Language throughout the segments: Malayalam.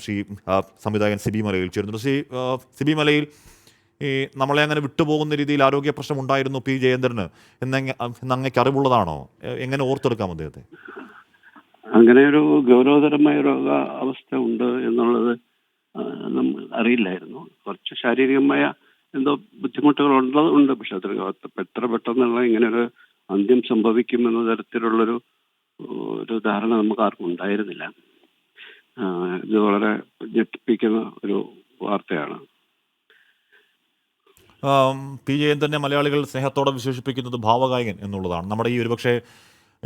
ശ്രീ സംവിധായകൻ സിബി മലയിൽ ചേരുന്നുണ്ട്. സിബി മലയിൽ ഈ നമ്മളെ അങ്ങനെ വിട്ടുപോകുന്ന രീതിയിൽ ആരോഗ്യ പ്രശ്നം ഉണ്ടായിരുന്നു പി ജയേന്ദ്രന് എന്നങ്ങയ്ക്ക് അറിവുള്ളതാണോ? എങ്ങനെ ഓർത്തെടുക്കാം അദ്ദേഹത്തെ? അങ്ങനെ ഒരു ഗൗരവതരമായ രോഗ അവസ്ഥ ഉണ്ട് എന്നുള്ളത് നമ്മൾ അറിയില്ലായിരുന്നു. കുറച്ച് ശാരീരികമായ എന്തോ ബുദ്ധിമുട്ടുകൾ ഉണ്ട്. പക്ഷെ അത് എത്ര പെട്ടെന്നുള്ള ഇങ്ങനെ ഒരു അന്ത്യം സംഭവിക്കുമെന്ന തരത്തിലുള്ളൊരു ഒരു ധാരണ നമുക്ക് ആർക്കും ഉണ്ടായിരുന്നില്ല. ഇത് വളരെ ഞെട്ടിപ്പിക്കുന്ന ഒരു വാർത്തയാണ്. പി ജയേന്ദ്രനെ മലയാളികൾ സ്നേഹത്തോടെ വിശേഷിപ്പിക്കുന്നത് ഭാവഗായകൻ എന്നുള്ളതാണ്. നമ്മുടെ ഈ ഒരുപക്ഷെ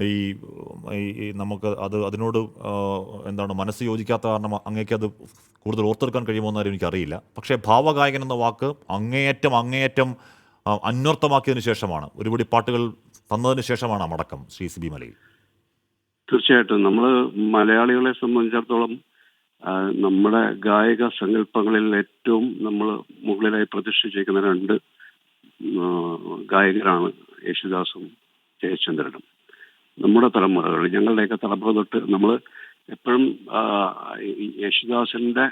ഈ നമുക്ക് അതിനോട് എന്താണ് മനസ്സ് യോജിക്കാത്ത കാരണം അങ്ങേക്ക് അത് കൂടുതൽ ഓർത്തെടുക്കാൻ കഴിയുമോ എന്നാലും എനിക്കറിയില്ല. പക്ഷേ ഭാവഗായകൻ എന്ന വാക്ക് അങ്ങേയറ്റം അന്വർത്ഥമാക്കിയതിനു ശേഷമാണ്, ഒരുപടി പാട്ടുകൾ തന്നതിന് ശേഷമാണ് ആ മടക്കം ശ്രീ സിബി മലയിൽ. തീർച്ചയായിട്ടും നമ്മൾ മലയാളികളെ സംബന്ധിച്ചിടത്തോളം നമ്മുടെ ഗായക സങ്കല്പങ്ങളിൽ ഏറ്റവും നമ്മൾ മുകളിലായി പ്രതിഷ്ഠിച്ചിരിക്കുന്ന രണ്ട് ഗായകരാണ് യേശുദാസും ജയചന്ദ്രനും. നമ്മുടെ തലമുറകൾ, ഞങ്ങളുടെയൊക്കെ തലമുറ തൊട്ട് നമ്മൾ എപ്പോഴും യേശുദാസിന്റെ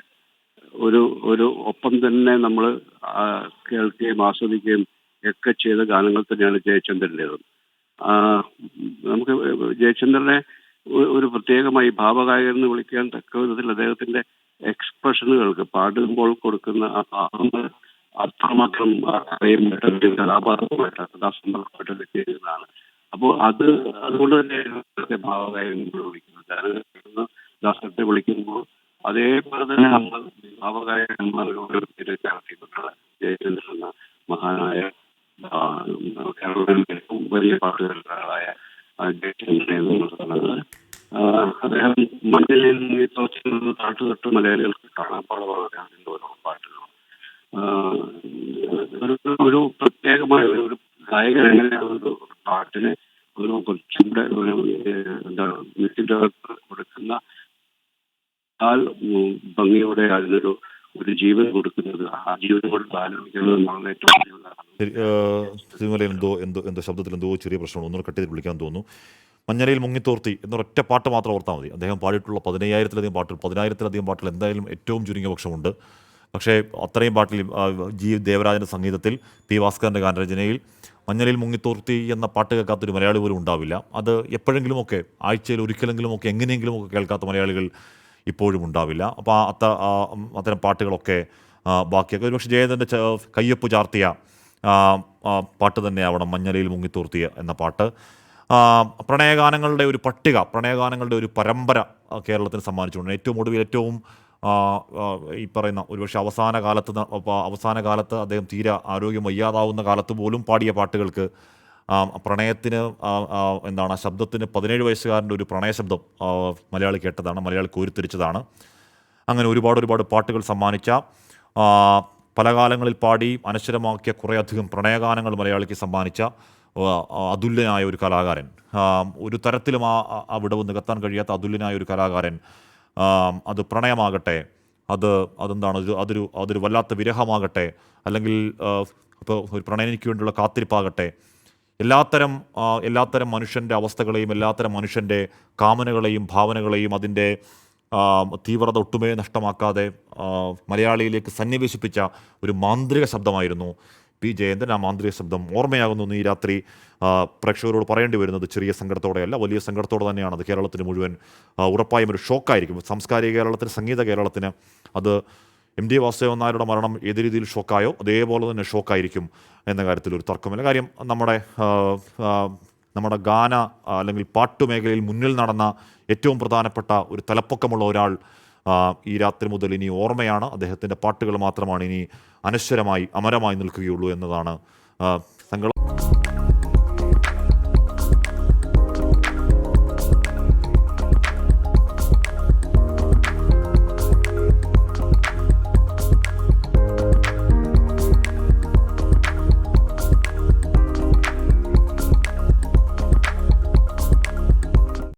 ഒരു ഒരു ഒപ്പം തന്നെ നമ്മൾ കേൾക്കുകയും ആസ്വദിക്കുകയും ഒക്കെ ചെയ്ത ഗാനങ്ങൾ തന്നെയാണ് ജയചന്ദ്രൻ്റേത്. നമുക്ക് ജയചന്ദ്രനെ ഒരു പ്രത്യേകമായി ഭാവഗായകൻ എന്ന് വിളിക്കാൻ തക്ക വിധത്തിൽ അദ്ദേഹത്തിന്റെ എക്സ്പ്രഷനുകൾക്ക് പാടുമ്പോൾ കൊടുക്കുന്ന അത്രമാത്രം കഥാപാത്രമായിട്ട് ചെയ്യുന്നതാണ്. അപ്പോൾ അതുകൊണ്ട് തന്നെ ഭാവഗായകൻ വിളിക്കുന്നത് ദാസത്തെ വിളിക്കുമ്പോൾ അതേപോലെ തന്നെ നമ്മൾ ഭാവഗായകന്മാരോട് ചേർത്തിക്കൊണ്ടാണ് ജയചന്ദ്രൻ എന്ന മഹാനായ കേരളത്തിലെ ഏറ്റവും വലിയ പാട്ടുകാരായ അദ്ദേഹം മണ്ണിൽ താട്ടു തൊട്ട് മലയാളികൾക്ക് കാണാപ്പാടമാണ് അതിൻ്റെ ഓരോ പാട്ടുകളും. ഒരു പ്രത്യേകമായ ഒരു ഗായകൻ എങ്ങനെയാണ് ഒരു പാട്ടിനെ ഒരു കുറച്ചുകൂടെ ഒരു എന്താണ് മ്യൂസിക് കൊടുക്കുന്ന ഭംഗിയോടെ അതിനൊരു ജീവൻ കൊടുക്കുന്നത്, ആ ജീവൻ കൊടുത്ത് ആലോചിക്കുന്നത് നമ്മളെ ഏറ്റവും സിനിമയിൽ എന്തോ ശബ്ദത്തിൽ എന്തോ ചെറിയ പ്രശ്നമാണ്. ഒന്നുകൂടെ കട്ട് ചെയ്ത് വിളിക്കാൻ തോന്നുന്നു. മഞ്ഞരയിൽ മുങ്ങിത്തോർത്തി എന്നൊരൊറ്റ പാട്ട് മാത്രം ഓർത്താൽ മതി. അദ്ദേഹം പാടിയിട്ടുള്ള 10,000-ലധികം പാട്ടുകൾ എന്തായാലും ഏറ്റവും ചുരുങ്ങിയ പക്ഷമുണ്ട്. പക്ഷേ അത്രയും പാട്ടിൽ ജി ദേവരാജൻ്റെ സംഗീതത്തിൽ, പി ഭാസ്കരൻ്റെ ഗാനരചനയിൽ മഞ്ഞരയിൽ മുങ്ങിത്തോർത്തി എന്ന പാട്ട് കേൾക്കാത്തൊരു മലയാളി പോലും ഉണ്ടാവില്ല. അത് എപ്പോഴെങ്കിലുമൊക്കെ, ആഴ്ചയിൽ ഒരിക്കലെങ്കിലുമൊക്കെ, എങ്ങനെയെങ്കിലുമൊക്കെ കേൾക്കാത്ത മലയാളികൾ ഇപ്പോഴും ഉണ്ടാവില്ല. അപ്പോൾ അത്തരം പാട്ടുകളൊക്കെ ബാക്കിയൊക്കെ ഒരുപക്ഷെ ജയചന്ദ്രൻ്റെ കയ്യൊപ്പ് ചാർത്തിയ പാട്ട് തന്നെയാവണം മഞ്ഞലയിൽ മുങ്ങിത്തോർത്തിയ എന്ന പാട്ട്. പ്രണയഗാനങ്ങളുടെ ഒരു പട്ടിക, പ്രണയഗാനങ്ങളുടെ ഒരു പരമ്പര കേരളത്തിന് സമ്മാനിച്ചുകൊണ്ട് ഏറ്റവും ഒടുവിൽ ഏറ്റവും ഈ പറയുന്ന ഒരുപക്ഷെ അവസാന കാലത്ത് അദ്ദേഹം തീരെ ആരോഗ്യം വയ്യാതാവുന്ന കാലത്ത് പോലും പാടിയ പാട്ടുകൾക്ക് പ്രണയത്തിന് എന്താണ് ആ ശബ്ദത്തിന് 17 വയസ്സുകാരൻ്റെ ഒരു പ്രണയശബ്ദം മലയാളി കേട്ടതാണ്, മലയാളി കോരിത്തിരിച്ചതാണ്. അങ്ങനെ ഒരുപാട് പാട്ടുകൾ സമ്മാനിച്ച, പല കാലങ്ങളിൽ പാടി അനശ്വരമാക്കിയ കുറേയധികം പ്രണയഗാനങ്ങൾ മലയാളിക്ക് സമ്മാനിച്ച അതുല്യനായ ഒരു കലാകാരൻ, ഒരു തരത്തിലും ആ വിടവ് നികത്താൻ കഴിയാത്ത അതുല്യനായ ഒരു കലാകാരൻ. അത് പ്രണയമാകട്ടെ, അതെന്താണ് അതൊരു വല്ലാത്ത വിരഹമാകട്ടെ, അല്ലെങ്കിൽ ഇപ്പോൾ ഒരു പ്രണയിനിക്ക് വേണ്ടിയുള്ള കാത്തിരിപ്പാകട്ടെ, എല്ലാത്തരം മനുഷ്യൻ്റെ അവസ്ഥകളെയും എല്ലാത്തരം മനുഷ്യൻ്റെ കാമനകളെയും ഭാവനകളെയും അതിൻ്റെ തീവ്രത ഒട്ടുമേ നഷ്ടമാക്കാതെ മലയാളിയിലേക്ക് സന്നിവേശിപ്പിച്ച ഒരു മാന്ത്രിക ശബ്ദമായിരുന്നു പി ജയേന്ദ്രൻ. ആ മാന്ത്രിക ശബ്ദം ഓർമ്മയാകുന്നു ഈ രാത്രി പ്രേക്ഷകരോട് പറയേണ്ടി വരുന്നത് ചെറിയ സങ്കടത്തോടെയല്ല, വലിയ സങ്കടത്തോടെ തന്നെയാണ്. അത് കേരളത്തിന് മുഴുവൻ ഉറപ്പായും ഒരു ഷോക്കായിരിക്കും. സാംസ്കാരിക കേരളത്തിന്, സംഗീത കേരളത്തിന് അത് എം ടി വാസുദേവൻ നായരുടെ മരണം ഏത് രീതിയിൽ ഷോക്കായോ അതേപോലെ തന്നെ ഷോക്കായിരിക്കും എന്ന കാര്യത്തിൽ ഒരു തർക്കമില്ല. കാര്യം നമ്മുടെ ഗാന അല്ലെങ്കിൽ പാട്ടുമേഖലയിൽ മുന്നിൽ നടന്ന ഏറ്റവും പ്രധാനപ്പെട്ട ഒരു തലപ്പൊക്കമുള്ള ഒരാൾ ഈ രാത്രി മുതൽ ഇനി ഓർമ്മയാണ്. അദ്ദേഹത്തിൻ്റെ പാട്ടുകൾ മാത്രമാണ് ഇനി അനശ്വരമായി അമരമായി നിൽക്കുകയുള്ളൂ എന്നതാണ്